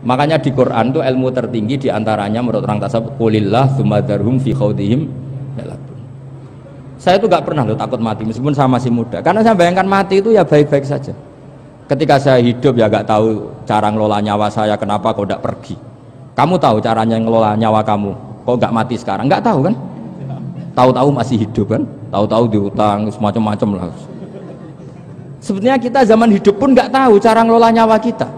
Makanya di Quran itu ilmu tertinggi diantaranya menurut orang tasawuf qulillah tsumma dzarhum fi khaudihim yalabun. Saya itu gak pernah loh takut mati meskipun saya masih muda, karena saya bayangkan mati itu ya baik-baik saja. Ketika saya hidup ya gak tahu cara ngelola nyawa saya, kenapa kok gak pergi. Kamu tahu caranya ngelola nyawa kamu, kok gak mati sekarang? Gak tahu kan? Tahu-tahu masih hidup kan? Tahu-tahu diutang semacam-macam lah. Sebenarnya kita zaman hidup pun gak tahu cara ngelola nyawa kita,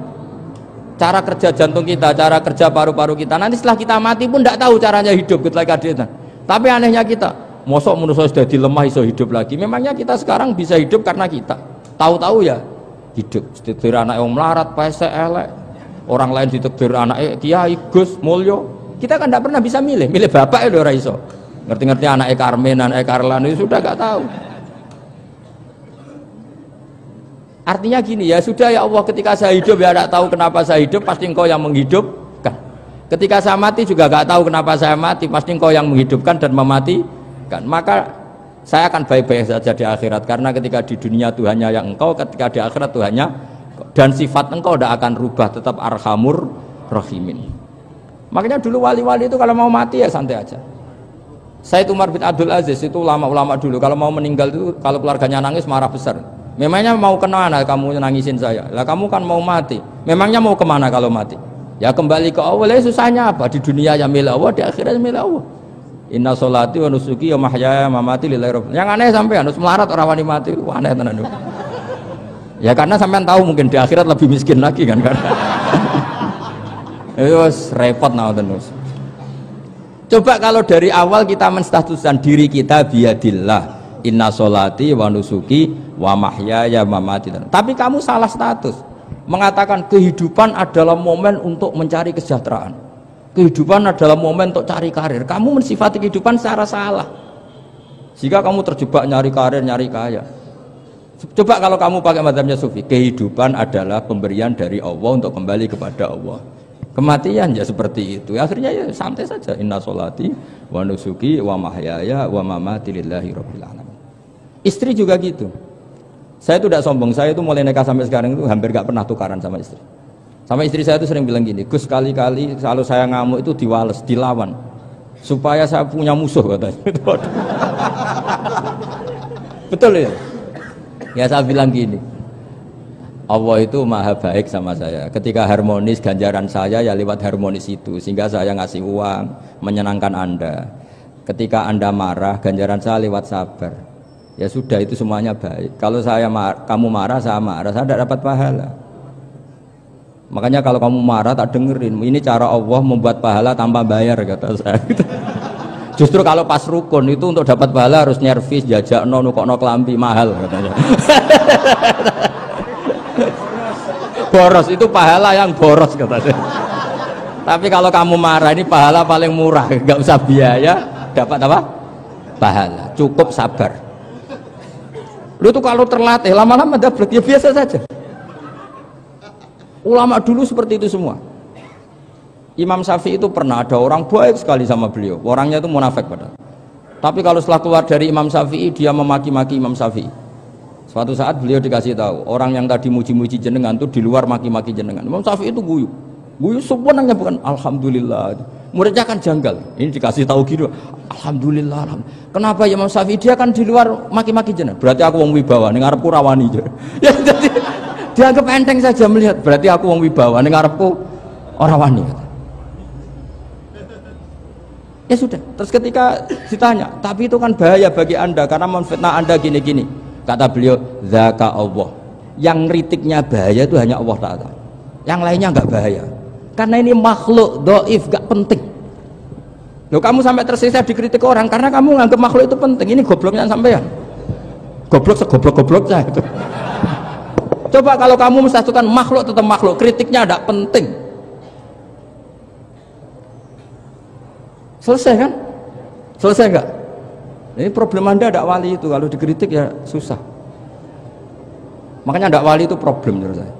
cara kerja jantung kita, cara kerja paru-paru kita. Nanti setelah kita mati pun gak tahu caranya hidup ketika kita. Tapi anehnya kita, mosok manusia sudah dilemah iso hidup lagi. Memangnya kita sekarang bisa hidup karena kita tahu-tahu ya hidup. Ditekdir anak yang melarat, pesek, elek. Orang lain ditekdir anak kiai, gus, mulyo. Kita kan tidak pernah bisa milih bapak itu ora iso. Ngerti-ngerti anak Karmen, anak Karlan itu sudah gak tahu. Artinya gini ya, sudah ya Allah, ketika saya hidup ya tidak tahu kenapa saya hidup, pasti engkau yang menghidupkan. Ketika saya mati juga gak tahu kenapa saya mati, pasti engkau yang menghidupkan dan mematikan. Maka saya akan baik-baik saja di akhirat, karena ketika di dunia Tuhannya yang engkau, ketika di akhirat Tuhannya, dan sifat engkau tidak akan rubah, tetap arhamur rahimin. Makanya dulu wali-wali itu kalau mau mati ya santai aja. Said Umar bin Abdul Aziz itu ulama-ulama dulu kalau mau meninggal itu, kalau keluarganya nangis marah besar. Memangnya mau kemana kamu nangisin saya? Lah kamu kan mau mati. Memangnya mau kemana kalau mati? Ya kembali ke Allah. Susahnya apa? Di dunia ya milik Allah, di akhirat milik Allah. Inna sholati wa nusuki wa mahyaya wa mamati lillahi rabbil. Yang aneh sampai harus melarat orang wani mati. Wah, aneh tenan. Ya karena sampean tahu mungkin di akhirat lebih miskin lagi kan. Itu repot terus. Coba kalau dari awal kita menstatuskan diri kita biadillah, inna sholati wa nusuki wa mahyaya wa mamati. Tapi kamu salah status, mengatakan kehidupan adalah momen untuk mencari kesejahteraan, kehidupan adalah momen untuk cari karir. Kamu mensifati kehidupan secara salah, jika kamu terjebak nyari karir, nyari kaya. Coba kalau kamu pakai mazhabnya sufi, kehidupan adalah pemberian dari Allah untuk kembali kepada Allah. Kematian ya seperti itu. Akhirnya ya santai saja. Inna sholati wa nusuki wa mahyaya wa mamati lillahi rabbil alamin. Istri juga gitu. Saya itu tidak sombong. Saya itu mulai nikah sampai sekarang itu hampir gak pernah tukaran sama istri. Sama istri saya itu sering bilang gini, Gus, kali-kali kalau saya ngamuk itu diwales, dilawan, supaya saya punya musuh katanya. Betul ya? Ya saya bilang gini, Allah itu maha baik sama saya. Ketika harmonis, ganjaran saya ya lewat harmonis itu, sehingga saya ngasih uang menyenangkan Anda. Ketika Anda marah, ganjaran saya lewat sabar. Ya sudah, itu semuanya baik. Kalau kamu marah, saya tidak dapat pahala. Makanya kalau kamu marah tak dengerin. Ini cara Allah membuat pahala tanpa bayar, kata saya. Justru kalau pas rukun itu untuk dapat pahala harus nyervis, jajak nukokno kelambi mahal katanya. Boros itu pahala yang boros katanya. Tapi kalau kamu marah ini pahala paling murah, nggak usah biaya, dapat apa? Pahala, cukup sabar. Lu tuh kalau terlatih lama-lama dapat ya biasa saja. Ulama dulu seperti itu semua. Imam Syafi'i itu pernah ada orang baik sekali sama beliau, orangnya itu munafik padahal. Tapi kalau setelah keluar dari Imam Syafi'i dia memaki-maki Imam Syafi'i. Suatu saat beliau dikasih tahu, orang yang tadi muji-muji jenengan itu di luar maki-maki jenengan. Imam Syafi'i itu guyu sebenarnya bukan alhamdulillah. Muridnya kan janggal. Ini dikasih tahu gitu, alhamdulillah. Kenapa Imam Syafi'i? Dia kan di luar maki-maki jenengan. Berarti aku wong wibawa, ning ngarepku rawani. Ya jadi dianggap enteng saja melihat. Berarti aku wong wibawa, ning ngarepku ora wani. Ya sudah. Terus ketika ditanya, tapi itu kan bahaya bagi Anda karena memfitnah Anda gini-gini. Kata beliau, zaka Allah. Yang kritiknya bahaya itu hanya Allah Ta'ala. Yang lainnya enggak bahaya. Karena ini makhluk dhaif, enggak penting. Loh, kamu sampai tersisa dikritik orang karena kamu nganggap makhluk itu penting. Ini gobloknya sampean. Goblok segoblok-gobloknya itu. Coba kalau kamu mensatukan makhluk tetap makhluk, kritiknya enggak penting. Selesai kan? Selesai enggak? Ini problem Anda tidak wali itu, kalau dikritik ya susah. Makanya tidak wali itu problem menurut saya.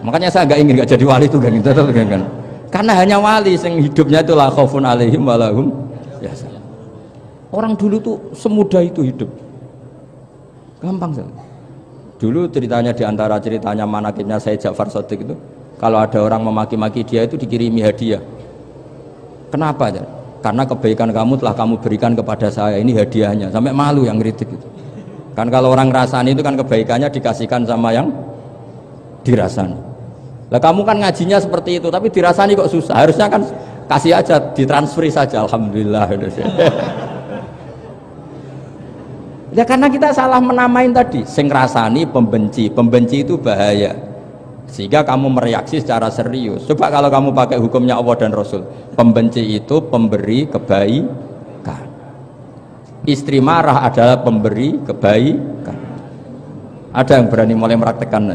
Makanya saya nggak ingin nggak jadi wali itu kan. Karena hanya wali yang hidupnya itu la khaufun alaihim wa lahum yahzanun. Orang dulu tuh semudah itu hidup. Gampang saja. Dulu ceritanya diantara ceritanya manakibnya Said Ja'far Shadiq itu, Kalau ada orang memaki-maki dia itu dikirimi hadiah. Kenapa? Karena kebaikan kamu telah kamu berikan kepada saya, ini hadiahnya. Sampai malu yang ngeritik itu. Kan kalau orang rasani itu kan kebaikannya dikasihkan sama yang dirasani. Lah kamu kan ngajinya seperti itu, tapi dirasani kok susah. Harusnya kan kasih aja, ditransferi saja. Alhamdulillah. Ya karena kita salah menamain tadi. Sing rasani pembenci, pembenci itu bahaya. Sehingga kamu mereaksi secara serius. Coba kalau kamu pakai hukumnya Allah dan Rasul, pembenci itu pemberi kebaikan, istri marah adalah pemberi kebaikan. Ada yang berani mulai meraktekan?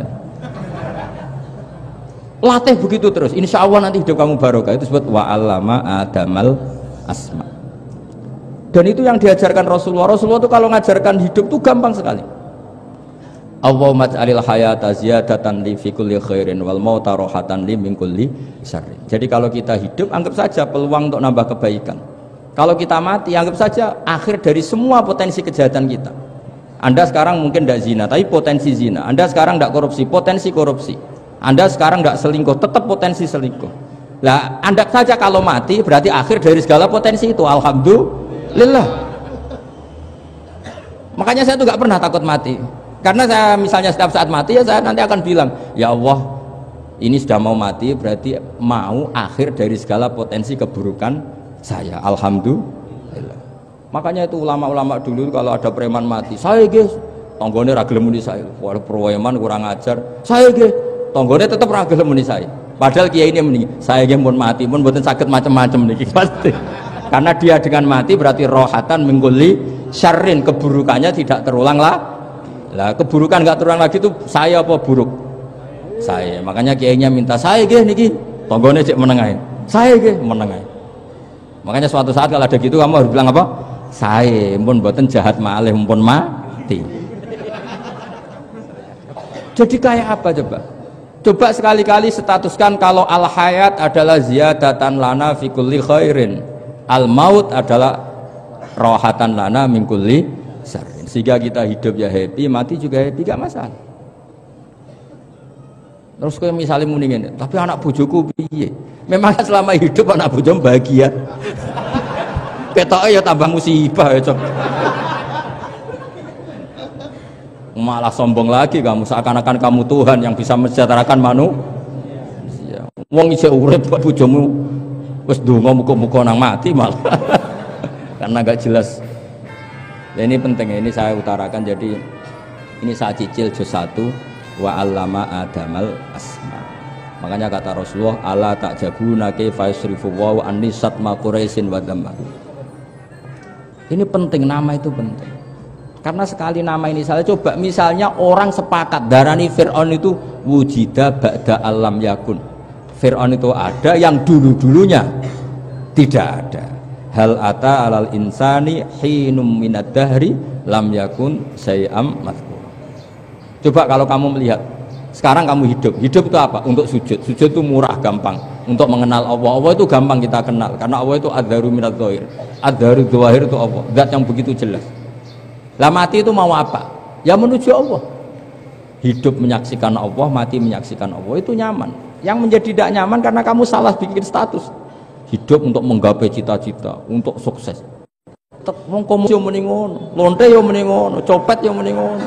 Latih begitu terus, insya Allah nanti hidup kamu barokah. Itu disebut wa'allama adamal asma. Dan itu yang diajarkan Rasulullah. Rasulullah itu kalau ngajarkan hidup itu gampang sekali. Allahumma ja'alil hayata ziyadatan li fi kulli khairin wal mauta rohatan li min kulli syarrin. Jadi kalau kita hidup, anggap saja peluang untuk nambah kebaikan. Kalau kita mati, anggap saja akhir dari semua potensi kejahatan kita. Anda sekarang mungkin tidak zina, tapi potensi zina. Anda sekarang tidak korupsi, potensi korupsi. Anda sekarang tidak selingkuh, tetap potensi selingkuh. Lah, anggap saja kalau mati, berarti akhir dari segala potensi itu. Alhamdulillah. Makanya saya tuh nggak pernah takut mati. Karena saya misalnya setiap saat mati ya saya nanti akan bilang, ya Allah ini sudah mau mati berarti mau akhir dari segala potensi keburukan saya. Alhamdulillah. Makanya itu ulama-ulama dulu kalau ada preman mati, saya guys, tonggone ra gelem muni saya. Wah preman kurang ajar. Saya guys, tonggone tetap ra gelem muni saya. Padahal kiai ini muni, saya guys pun mati pun mboten saged macam-macam niki pasti. Karena dia dengan mati berarti rohatan mengguli syarrin, keburukannya tidak terulang lah. Lah keburukan nggak terulang lagi itu saya apa buruk? Saya. Makanya kiainya minta saya ge niki tonggone cek menengahin. Saya ge menengahin. Makanya suatu saat kalau ada gitu kamu harus bilang apa? Saya pun buatan jahat malih pun mati. Jadi kayak apa coba? Coba sekali-kali statuskan kalau al hayat adalah ziyadatan lana fi kulli khairin. Al maut adalah rohatan lana min kulli syarrin. Sehingga kita hidup ya happy, mati juga happy, gak masalah. Terus kayak misalnya mendingin, tapi anak bojoku piye? Memang selama hidup anak bojo bahagia. Ketoknya ya tambah musibah ya cok. Malah sombong lagi kamu, seakan-akan kamu Tuhan yang bisa mensejahterakan manusia. Wong isih urip kok bojomu wis ndonga muga-muga nang mati malah. Karena gak jelas. Ya ini penting, ini saya utarakan. Jadi ini saya cicil juz 1 wa 'allama adamal asma. Makanya kata Rasulullah, ala ta'jabuna kaifa yusrifu wa annisat ma quraisin wa dhamma. Ini penting, nama itu penting. Karena sekali nama ini salah, coba misalnya orang sepakat darani Fir'aun itu wujida ba'da alam yakun. Fir'aun itu ada yang dulu-dulunya tidak ada. Hal ata alal insani hinum minad dahri lam yakun sayam mazkur. Coba kalau kamu melihat sekarang kamu hidup itu apa? Untuk sujud itu murah gampang. Untuk mengenal Allah itu gampang kita kenal karena Allah itu adzaru minadz dzahir. Adzaru dzahir itu Allah, zat yang begitu jelas. Lah mati itu mau apa? Ya menuju Allah. Hidup menyaksikan Allah, mati menyaksikan Allah, itu nyaman. Yang menjadi tidak nyaman karena kamu salah bikin status. Hidup untuk menggapai cita-cita, untuk sukses. Wong komunis yo muni ngono, lonte yo muni ngono, copet yo muni ngono.